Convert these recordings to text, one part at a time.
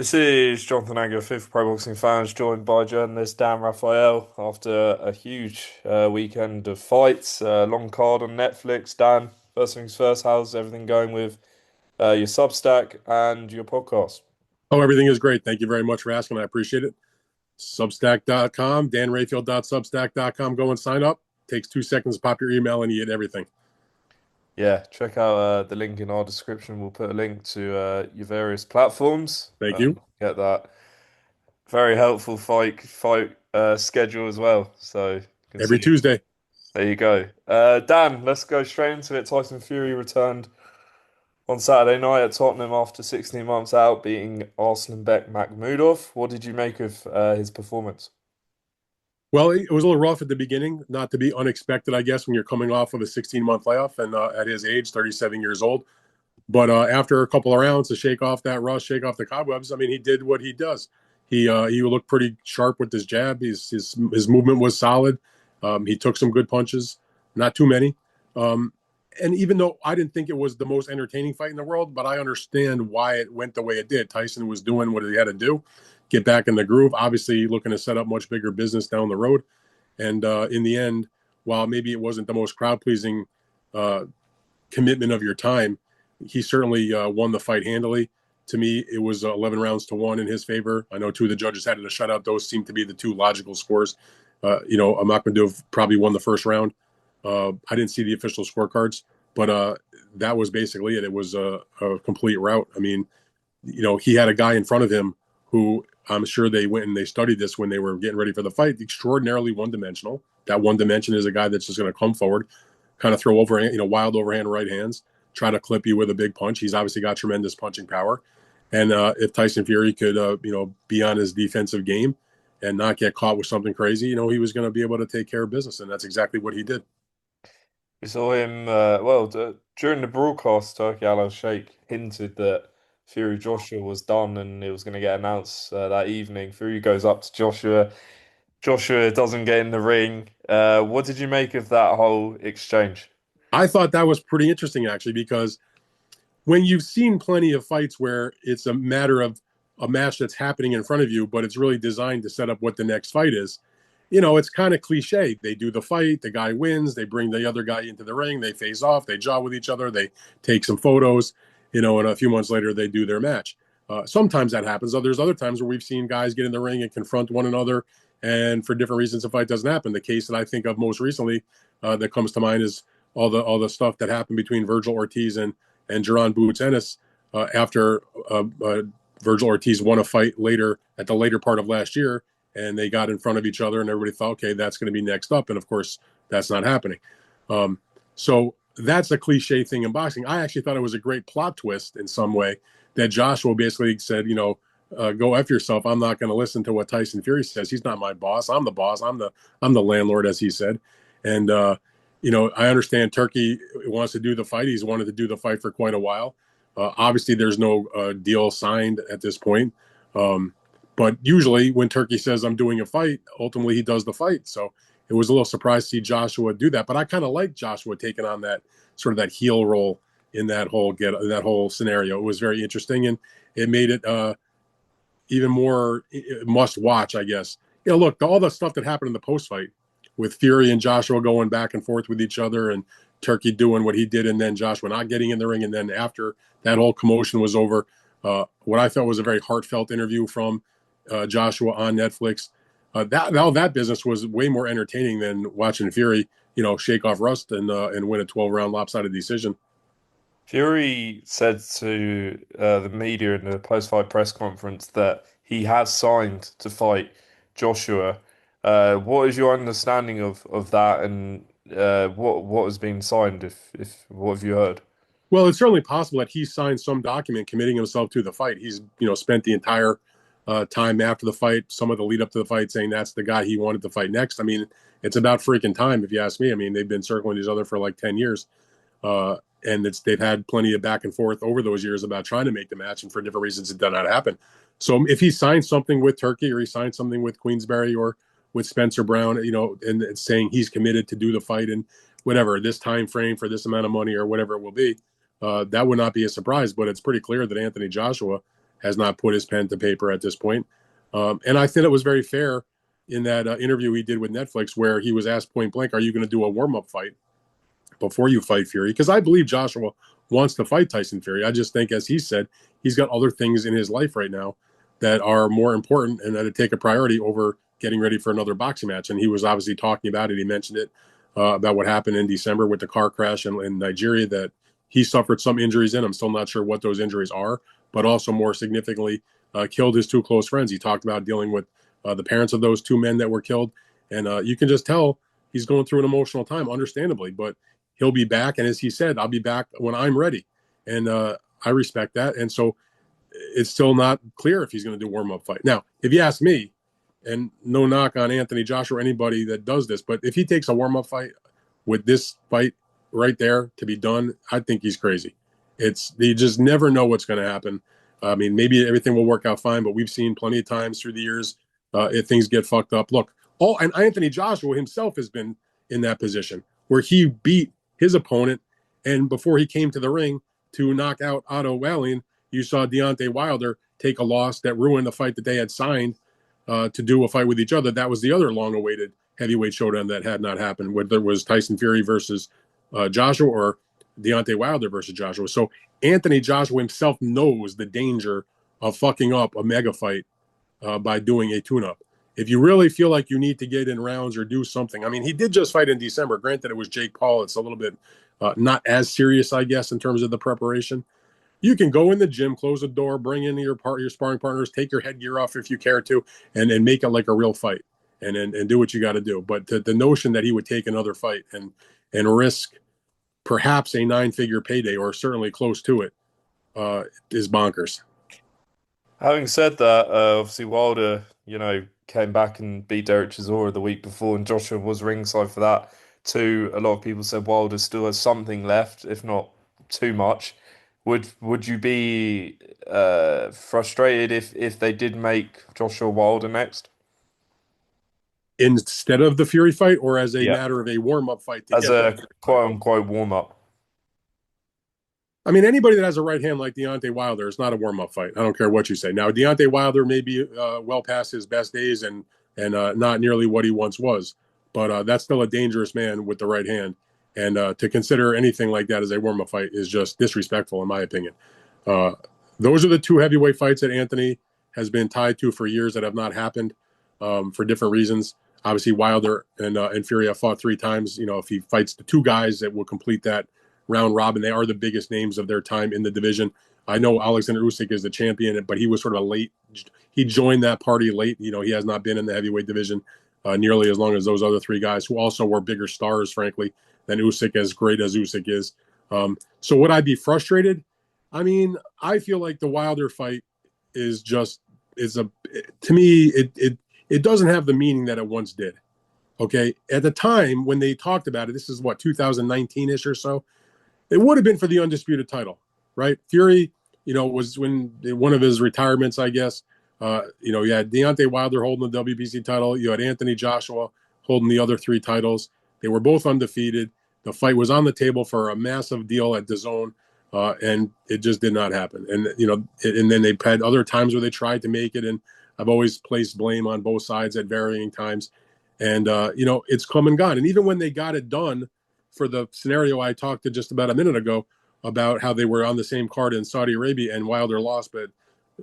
This is Jonathan Anger, fifth Pro Boxing Fans, joined by journalist Dan Rafael after a huge weekend of fights, long card on Netflix. Dan, first things first, how's everything going with your Substack and your podcast? Oh, everything is great. Thank you very much for asking. I appreciate it. Substack.com, danrayfield.substack.com. Go and sign up. Takes 2 seconds to pop your email and you get everything. Yeah, check out the link in our description. We'll put a link to your various platforms. Thank you. Get that very helpful fight schedule as well. So you can Every see. Tuesday. There you go. Dan, let's go straight into it. Tyson Fury returned on Saturday night at Tottenham after 16 months out, beating Arslanbek Makhmudov. What did you make of his performance? Well, it was a little rough at the beginning, not to be unexpected, I guess, when you're coming off of a 16-month layoff and at his age, 37 years old. But after a couple of rounds to shake off that rust, shake off the cobwebs, I mean, he did what he does. He looked pretty sharp with his jab. His movement was solid. He took some good punches, not too many. Um, and even though I didn't think it was the most entertaining fight in the world, but I understand why it went the way it did. Tyson was doing what he had to do, get back in the groove. Obviously, looking to set up much bigger business down the road. And in the end, while maybe it wasn't the most crowd pleasing uh, commitment of your time, he certainly won the fight handily. To me, it was 11 rounds to one in his favor. I know two of the judges had it a shutout. Those seem to be the two logical scores. Amakmadov probably won the first round. I didn't see the official scorecards, but that was basically it. It was a complete rout. I mean, he had a guy in front of him who I'm sure they went and they studied this when they were getting ready for the fight. Extraordinarily one dimensional. That one dimension is a guy that's just going to come forward, kind of throw overhand, wild overhand right hands, try to clip you with a big punch. He's obviously got tremendous punching power. And if Tyson Fury could, be on his defensive game and not get caught with something crazy, he was going to be able to take care of business. And that's exactly what he did. We saw him, during the broadcast, Turkey Al Sheikh hinted that Fury Joshua was done and it was going to get announced that evening. Fury goes up to Joshua. Joshua doesn't get in the ring. What did you make of that whole exchange? I thought that was pretty interesting, actually, because when you've seen plenty of fights where it's a matter of a match that's happening in front of you, but it's really designed to set up what the next fight is, it's kind of cliche. They do the fight, the guy wins, they bring the other guy into the ring, they face off, they jaw with each other, they take some photos, and a few months later they do their match. Sometimes that happens. There's other times where we've seen guys get in the ring and confront one another, and for different reasons, the fight doesn't happen. The case that I think of most recently that comes to mind is all the stuff that happened between Virgil Ortiz and Jaron Boots Ennis after Virgil Ortiz won a fight later at the later part of last year, and they got in front of each other, and everybody thought, okay, that's going to be next up, and of course, that's not happening. So that's a cliche thing in boxing. I actually thought it was a great plot twist in some way that Joshua basically said, go f yourself. I'm not going to listen to what Tyson Fury says. He's not my boss. I'm the boss. I'm the landlord, as he said, and I understand Turkey wants to do the fight. He's wanted to do the fight for quite a while. Obviously, there's no deal signed at this point. But usually, when Turkey says I'm doing a fight, ultimately he does the fight. So it was a little surprised to see Joshua do that. But I kind of like Joshua taking on that sort of that heel role in that whole scenario. It was very interesting, and it made it even more must watch, I guess. Look, all the stuff that happened in the post fight with Fury and Joshua going back and forth with each other, and Turkey doing what he did, and then Joshua not getting in the ring, and then after that whole commotion was over, what I felt was a very heartfelt interview from Joshua on Netflix. That business was way more entertaining than watching Fury, shake off rust and win a 12-round lopsided decision. Fury said to the media in the post-fight press conference that he has signed to fight Joshua. What is your understanding of that, and what has been signed? If what have you heard? Well, it's certainly possible that he signed some document committing himself to the fight. He's, spent the entire time after the fight, some of the lead up to the fight, saying that's the guy he wanted to fight next. I mean, it's about freaking time, if you ask me. I mean, they've been circling each other for like 10 years. And they've had plenty of back and forth over those years about trying to make the match, and for different reasons, it did not happen. So if he signed something with Turkey or he signed something with Queensberry or with Spencer Brown, and it's saying he's committed to do the fight in whatever this time frame for this amount of money or whatever it will be, that would not be a surprise. But it's pretty clear that Anthony Joshua has not put his pen to paper at this point. And I think it was very fair in that interview he did with Netflix where he was asked point blank, are you going to do a warm-up fight before you fight Fury? Because I believe Joshua wants to fight Tyson Fury. I just think, as he said, he's got other things in his life right now that are more important and that take a priority over getting ready for another boxing match. And he was obviously talking about it. He mentioned it about what happened in December with the car crash in Nigeria, that he suffered some injuries in. I'm still not sure what those injuries are, but also more significantly, killed his two close friends. He talked about dealing with the parents of those two men that were killed. And you can just tell he's going through an emotional time, understandably, but he'll be back. And as he said, I'll be back when I'm ready. And I respect that. And so it's still not clear if he's going to do a warm-up fight. Now, if you ask me, and no knock on Anthony Joshua or anybody that does this, but if he takes a warm-up fight with this fight right there to be done, I think he's crazy. You just never know what's going to happen. I mean, maybe everything will work out fine, but we've seen plenty of times through the years if things get fucked up. Look, and Anthony Joshua himself has been in that position where he beat his opponent, and before he came to the ring to knock out Otto Wallin, you saw Deontay Wilder take a loss that ruined the fight that they had signed to do a fight with each other. That was the other long-awaited heavyweight showdown that had not happened, whether it was Tyson Fury versus Joshua or Deontay Wilder versus Joshua. So Anthony Joshua himself knows the danger of fucking up a mega fight by doing a tune-up. If you really feel like you need to get in rounds or do something, I mean, he did just fight in December. Granted, it was Jake Paul. It's a little bit not as serious, I guess, in terms of the preparation. You can go in the gym, close the door, bring in your sparring partners, take your headgear off if you care to, and make it like a real fight, and do what you got to do. But the notion that he would take another fight and risk perhaps a 9-figure payday or certainly close to it is bonkers. Having said that, obviously Wilder, came back and beat Derek Chisora the week before, and Joshua was ringside for that too. A lot of people said Wilder still has something left, if not too much. Would you be frustrated if they did make Joshua Wilder next? Instead of the Fury fight, or as a Yeah. matter of a warm-up fight to As get that a Fury fight? quote unquote warm up. I mean, anybody that has a right hand like Deontay Wilder is not a warm-up fight. I don't care what you say. Now, Deontay Wilder may be well past his best days and not nearly what he once was, but that's still a dangerous man with the right hand. And to consider anything like that as a warm-up fight is just disrespectful, in my opinion. Uh, those are the two heavyweight fights that Anthony has been tied to for years that have not happened for different reasons. Obviously, Wilder and Fury have fought 3 times. You know, if he fights the two guys that will complete that round robin, they are the biggest names of their time in the division. I know Alexander Usyk is the champion, but he was sort of late. He joined that party late. You know, he has not been in the heavyweight division nearly as long as those other 3 guys who also were bigger stars, frankly, than Usyk, as great as Usyk is. So would I be frustrated? I mean, I feel like the Wilder fight is just to me it doesn't have the meaning that it once did. Okay, at the time when they talked about it, this is what 2019ish or so. It would have been for the undisputed title, right? Fury, was when one of his retirements, I guess. You had Deontay Wilder holding the WBC title. You had Anthony Joshua holding the other 3 titles. They were both undefeated. The fight was on the table for a massive deal at DAZN, and it just did not happen. And and then they've had other times where they tried to make it, and I've always placed blame on both sides at varying times. And it's come and gone. And even when they got it done, for the scenario I talked to just about a minute ago about how they were on the same card in Saudi Arabia and Wilder lost, but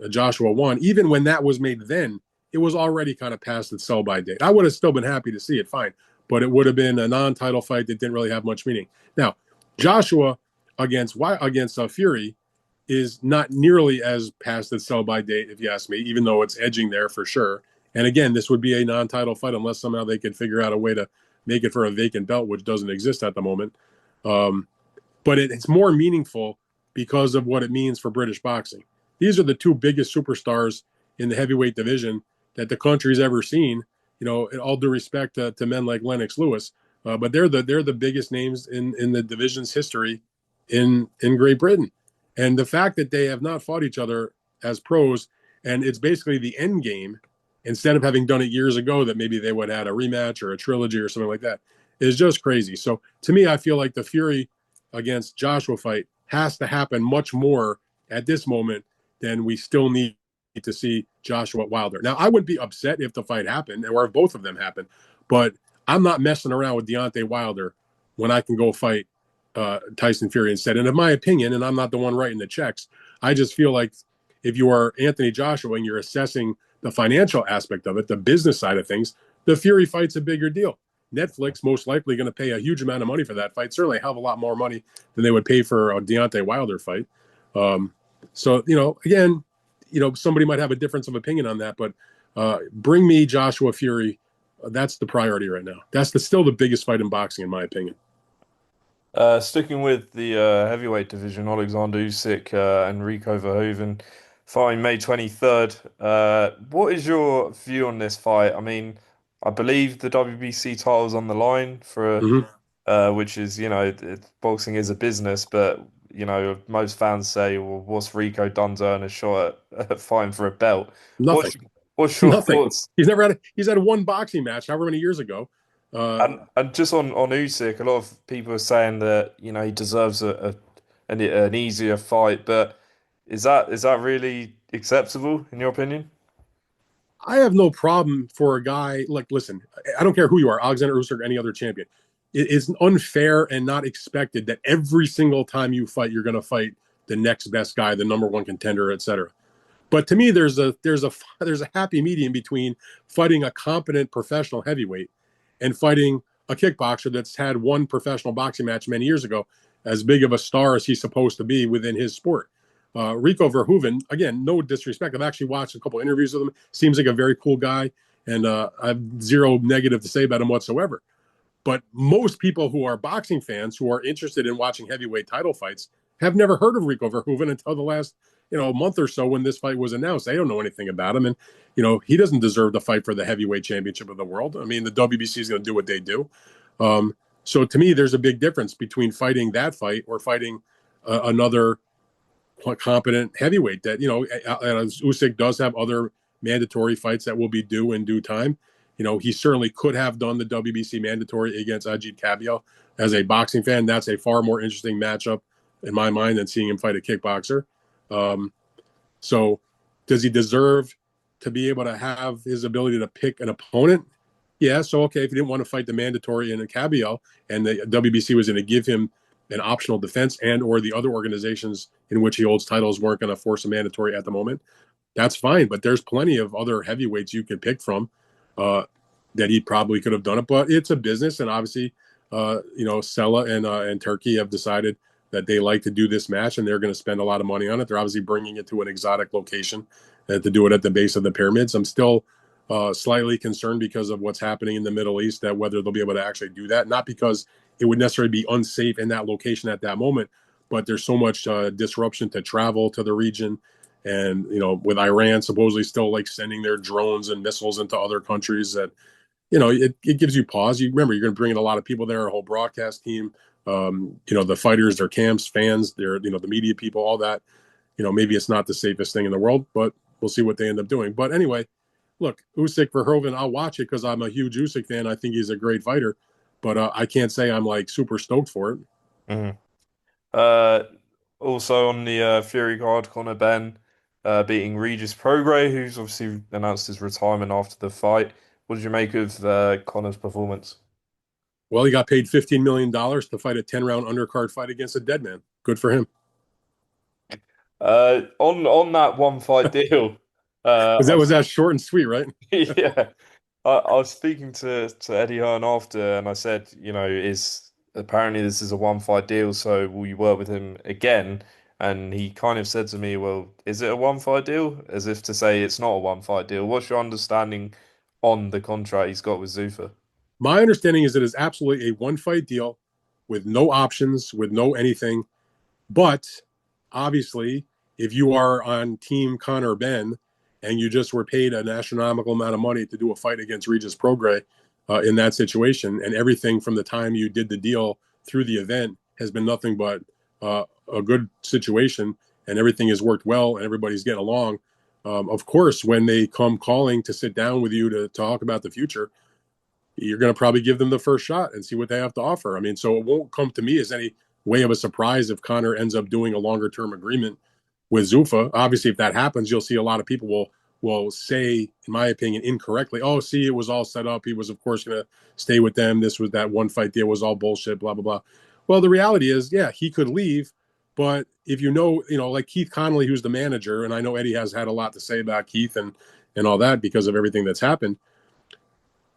Joshua won. Even when that was made, then it was already kind of past its sell-by date. I would have still been happy to see it, fine, but it would have been a non-title fight that didn't really have much meaning. Now, Joshua against Fury is not nearly as past its sell-by date, if you ask me, even though it's edging there for sure. And again, this would be a non-title fight unless somehow they could figure out a way to make it for a vacant belt, which doesn't exist at the moment. But it's more meaningful because of what it means for British boxing. These are the 2 biggest superstars in the heavyweight division that the country's ever seen. All due respect to men like Lennox Lewis, but they're the biggest names in the division's history in Great Britain. And the fact that they have not fought each other as pros, and it's basically the end game, instead of having done it years ago, that maybe they would have had a rematch or a trilogy or something like that, is just crazy. So to me, I feel like the Fury against Joshua fight has to happen much more at this moment than we still need to see Joshua Wilder. Now, I wouldn't be upset if the fight happened or if both of them happened, but I'm not messing around with Deontay Wilder when I can go fight Tyson Fury instead. And in my opinion, and I'm not the one writing the checks, I just feel like if you are Anthony Joshua and you're assessing the financial aspect of it, the business side of things, the Fury fight's a bigger deal. Netflix most likely going to pay a huge amount of money for that fight, certainly a hell of a lot more money than they would pay for a Deontay Wilder fight. Um, so, again, somebody might have a difference of opinion on that, but bring me Joshua Fury. That's the priority right now. That's still the biggest fight in boxing, in my opinion. Sticking with the heavyweight division, Alexander Usyk and Rico Verhoeven fighting May 23rd. What is your view on this fight? I mean, I believe the WBC title's on the line for Mm-hmm. which is, boxing is a business, but most fans say, well, what's Rico done to earn a shot at fighting for a belt? Nothing. What's what's your Nothing. thoughts? He's had one boxing match however many years ago. Uh, And just on Usyk, a lot of people are saying that he deserves an easier fight, but is that really acceptable in your opinion? I have no problem for a guy like, listen, I don't care who you are, Alexander Usyk or any other champion. It is unfair and not expected that every single time you fight, you're going to fight the next best guy, the number one contender, etc. But to me, there's a happy medium between fighting a competent professional heavyweight and fighting a kickboxer that's had one professional boxing match many years ago, as big of a star as he's supposed to be within his sport. Rico Verhoeven, again, no disrespect. I've actually watched a couple interviews with him. Seems like a very cool guy, and I have zero negative to say about him whatsoever. But most people who are boxing fans who are interested in watching heavyweight title fights have never heard of Rico Verhoeven until the last month or so when this fight was announced. They don't know anything about him, and he doesn't deserve to fight for the heavyweight championship of the world. I mean, the WBC is going to do what they do. So to me, there's a big difference between fighting that fight or fighting another competent heavyweight. That Usyk does have other mandatory fights that will be due in due time. He certainly could have done the WBC mandatory against Ajit Kabiel. As a boxing fan, that's a far more interesting matchup in my mind than seeing him fight a kickboxer. Um, so, does he deserve to be able to have his ability to pick an opponent? Yeah. So, okay, if he didn't want to fight the mandatory in a Kabiel and the WBC was going to give him an optional defense and or the other organizations in which he holds titles weren't going to force a mandatory at the moment, that's fine. But there's plenty of other heavyweights you could pick from uh, that he probably could have done it. But it's a business, and obviously, Sella and Turkey have decided that they like to do this match, and they're going to spend a lot of money on it. They're obviously bringing it to an exotic location and to do it at the base of the pyramids. I'm still slightly concerned because of what's happening in the Middle East, that whether they'll be able to actually do that, not because it would necessarily be unsafe in that location at that moment, but there's so much disruption to travel to the region. And, with Iran supposedly still like sending their drones and missiles into other countries, that, it gives you pause. You remember, you're going to bring in a lot of people there, a whole broadcast team, the fighters, their camps, fans, their, the media people, all that. Maybe it's not the safest thing in the world, but we'll see what they end up doing. But anyway, look, Usyk Verhoeven, I'll watch it because I'm a huge Usyk fan. I think he's a great fighter, but I can't say I'm like super stoked for it. Mhm. Uh, Also on the Fury card, Conor Benn beating Regis Prograis, who's obviously announced his retirement after the fight. What did you make of Conor's performance? Well, he got paid $15 million to fight a 10-round undercard fight against a dead man. Good for him. On that one fight deal, Was I that was was that short and sweet, right? yeah, I was speaking to Eddie Hearn after, and I said, is apparently this is a one fight deal, so will you work with him again? And he kind of said to me, well, is it a one fight deal? As if to say it's not a one fight deal. What's your understanding on the contract he's got with Zuffa? My understanding is it is absolutely a one fight deal with no options, with no anything. But obviously, if you are on Team Conor Benn and you just were paid an astronomical amount of money to do a fight against Regis Prograis in that situation, and everything from the time you did the deal through the event has been nothing but a good situation, and everything has worked well, and everybody's getting along. Of course, when they come calling to sit down with you to talk about the future, you're going to probably give them the first shot and see what they have to offer. I mean, so it won't come to me as any way of a surprise if Connor ends up doing a longer term agreement with Zuffa. Obviously, if that happens, you'll see a lot of people will say, in my opinion, incorrectly, "Oh, see, it was all set up. He was, of course, going to stay with them. This was that one fight deal was all bullshit." Blah blah blah. Well, the reality is, yeah, he could leave, but if like Keith Connolly, who's the manager, and I know Eddie has had a lot to say about Keith and all that because of everything that's happened.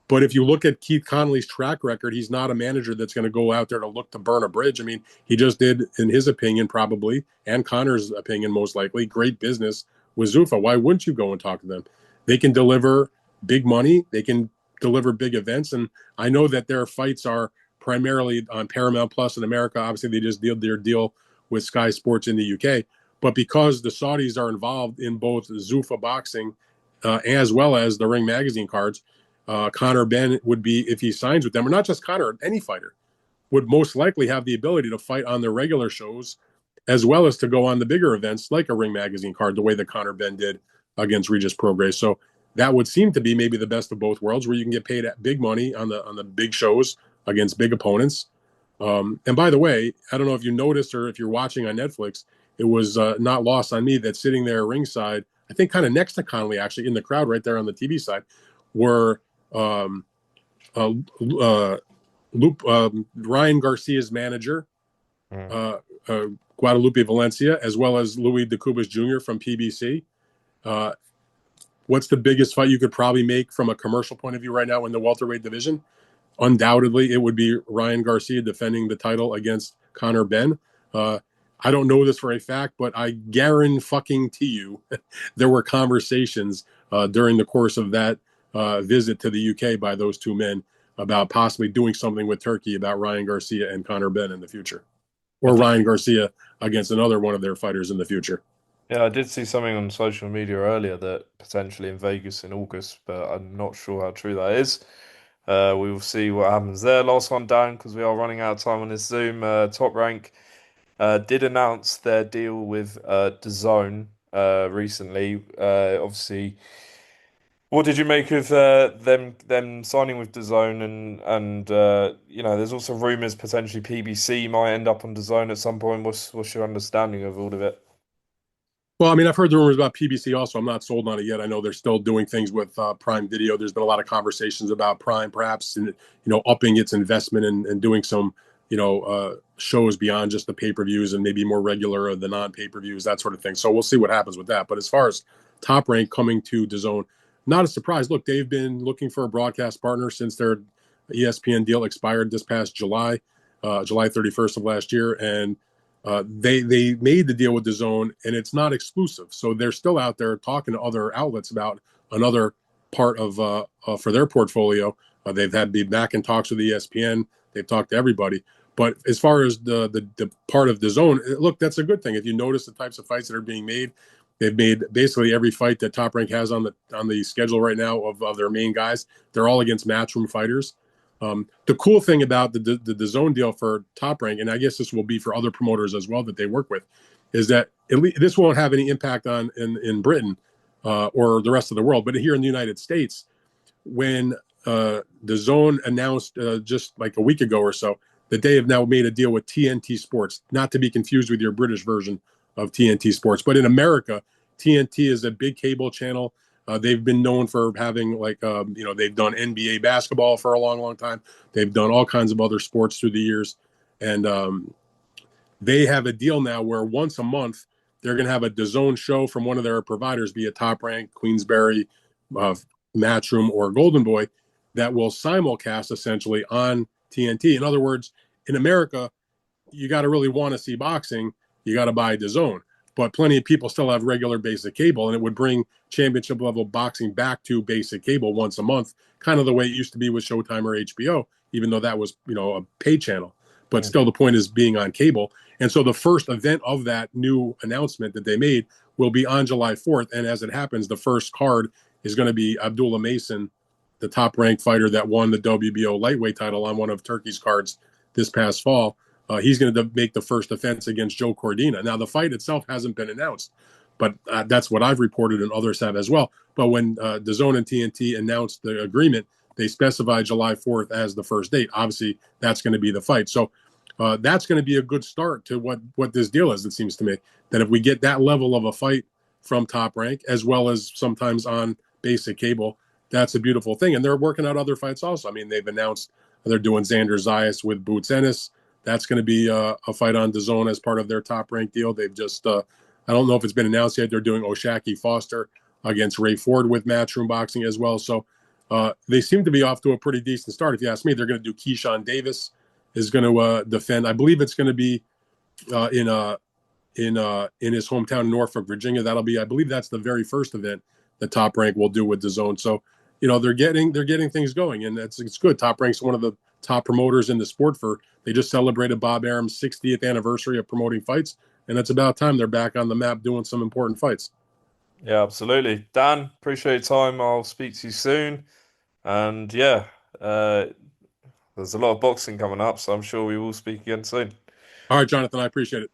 But if you look at Keith Connolly's track record, he's not a manager that's going to go out there to look to burn a bridge. I mean, he just did, in his opinion, probably, and Conor's opinion, most likely, great business with Zuffa. Why wouldn't you go and talk to them? They can deliver big money. They can deliver big events. And I know that their fights are primarily on Paramount Plus in America. Obviously, they just did their deal with Sky Sports in the UK. But because the Saudis are involved in both Zuffa boxing as well as the Ring Magazine cards, Conor Benn would be, if he signs with them, or not just Conor, any fighter, would most likely have the ability to fight on their regular shows as well as to go on the bigger events like a Ring Magazine card, the way that Conor Benn did against Regis Prograis. So that would seem to be maybe the best of both worlds, where you can get paid big money on the big shows against big opponents. And by the way, I don't know if you noticed or if you're watching on Netflix, it was not lost on me that sitting there ringside, I think kind of next to Connolly, actually in the crowd right there on the TV side, were um, uh, uh, Ryan Garcia's manager, Mm. uh, uh, Guadalupe Valencia, as well as Louis DeCubas Jr. from PBC. Uh, what's the biggest fight you could probably make from a commercial point of view right now in the welterweight division? Undoubtedly, it would be Ryan Garcia defending the title against Conor Benn. Uh, I don't know this for a fact, but I guarantee you there were conversations during the course of that visit to the UK by those two men about possibly doing something with Turkey about Ryan Garcia and Conor Benn in the future, I or did, Ryan Garcia against another one of their fighters in the future. yeah, I did see something on social media earlier that potentially in Vegas in August, but I'm not sure how true that is. We will see what happens there. Last one down because we are running out of time on this Zoom. Top Rank did announce their deal with DAZN recently. Obviously, what did you make of them signing with DAZN and there's also rumors potentially PBC might end up on DAZN at some point. What's your understanding of all of it? Well, I mean, I've heard the rumors about PBC also. I'm not sold on it yet. I know they're still doing things with Prime Video. There's been a lot of conversations about Prime perhaps, and upping its investment and doing some, shows beyond just the pay-per-views and maybe more regular or the non-pay-per-views, that sort of thing. So we'll see what happens with that. But as far as Top Rank coming to DAZN, not a surprise. Look, they've been looking for a broadcast partner since their ESPN deal expired this past July, July 31st of last year, and they made the deal with DAZN, and it's not exclusive. So they're still out there talking to other outlets about another part of for their portfolio. They've had been back in talks with ESPN. They've talked to everybody. But as far as the part of DAZN, look, that's a good thing. If you notice the types of fights that are being made, they've made basically every fight that Top Rank has on the schedule right now of their main guys. They're all against matchroom fighters. The cool thing about the zone deal for Top Rank, and I guess this will be for other promoters as well that they work with, is that at least this won't have any impact on in Britain or the rest of the world, but here in the United States, when the zone announced just like a week ago or so that they have now made a deal with TNT Sports, not to be confused with your British version of TNT Sports, but in America, TNT is a big cable channel. They've been known for having they've done NBA basketball for a long, long time. They've done all kinds of other sports through the years, and they have a deal now where once a month they're going to have a DAZN show from one of their providers, be it Top Rank, Queensberry, uh, Matchroom, or Golden Boy, that will simulcast essentially on TNT. In other words, in America, you got to really want to see boxing, you got to buy DAZN. But plenty of people still have regular basic cable, and it would bring championship level boxing back to basic cable once a month, kind of the way it used to be with Showtime or HBO, even though that was a pay channel. But Mm. still, the point is being on cable. And so the first event of that new announcement that they made will be on July 4th. And as it happens, the first card is going to be Abdullah Mason, the top ranked fighter that won the WBO lightweight title on one of Turkey's cards this past fall. He's going to make the first defense against Joe Cordina. Now, the fight itself hasn't been announced, but that's what I've reported and others have as well. But when DAZN and TNT announced the agreement, they specified July 4th as the first date. Obviously, that's going to be the fight. So That's going to be a good start to what this deal is. It seems to me that if we get that level of a fight from Top Rank, as well as sometimes on basic cable, that's a beautiful thing. And they're working out other fights also. I mean, they've announced they're doing Xander Zayas with Boots Ennis. That's going to be a fight on DAZN as part of their Top Rank deal. They've just, I don't know if it's been announced yet. They're doing Oshaki Foster against Ray Ford with Matchroom Boxing as well. So they seem to be off to a pretty decent start. If you ask me, they're going to do Keyshawn Davis is going to defend. I believe it's going to be in in his hometown, Norfolk, Virginia. That'll be, I believe, that's the very first event that Top Rank will do with DAZN. So, they're getting things going, and it's good. Top Rank's one of the top promoters in the sport. They just celebrated Bob Arum's 60th anniversary of promoting fights, and it's about time they're back on the map doing some important fights. Yeah, absolutely. Dan, appreciate your time. I'll speak to you soon. And yeah, uh, there's a lot of boxing coming up, so I'm sure we will speak again soon. All right, Jonathan, I appreciate it.